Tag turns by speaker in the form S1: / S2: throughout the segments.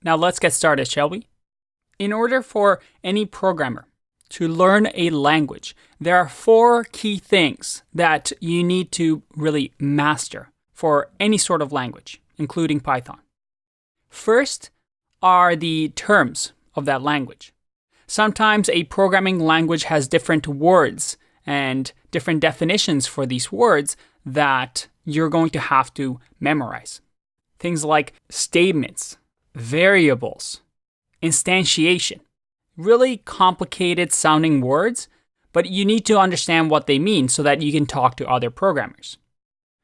S1: Now let's get started, shall we? In order for any programmer to learn a language, there are 4 key things that you need to really master for any sort of language, including Python. First are the terms of that language. Sometimes a programming language has different words and different definitions for these words that you're going to have to memorize. Things like statements, variables, instantiation. Really complicated sounding words, but you need to understand what they mean so that you can talk to other programmers.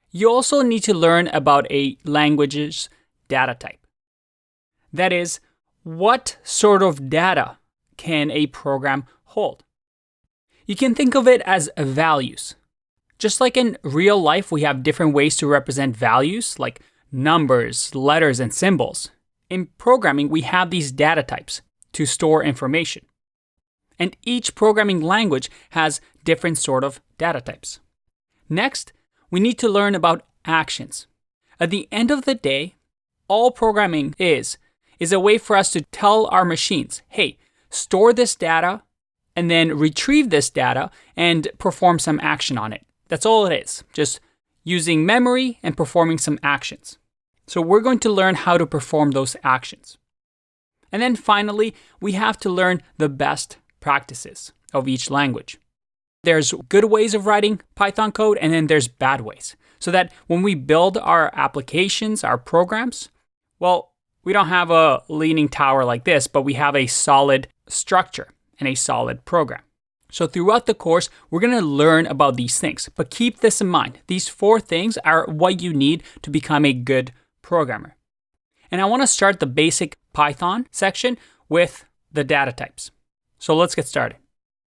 S1: You also need to learn about a language's data type. That is, what sort of data can a program hold? You can think of it as values. Just like in real life, we have different ways to represent values, like numbers, letters, and symbols. In programming, we have these data types to store information. And each programming language has different sort of data types. Next, we need to learn about actions. At the end of the day, all programming is a way for us to tell our machines, hey, store this data and then retrieve this data and perform some action on it. That's all it is, just using memory and performing some actions. So we're going to learn how to perform those actions. And then finally, we have to learn the best practices of each language. There's good ways of writing Python code, and then there's bad ways. So that when we build our applications, our programs, well, we don't have a leaning tower like this, but we have a solid structure and a solid program. So throughout the course, we're going to learn about these things. But keep this in mind. These 4 things are what you need to become a good programmer. And I want to start the basic Python section with the data types. So let's get started.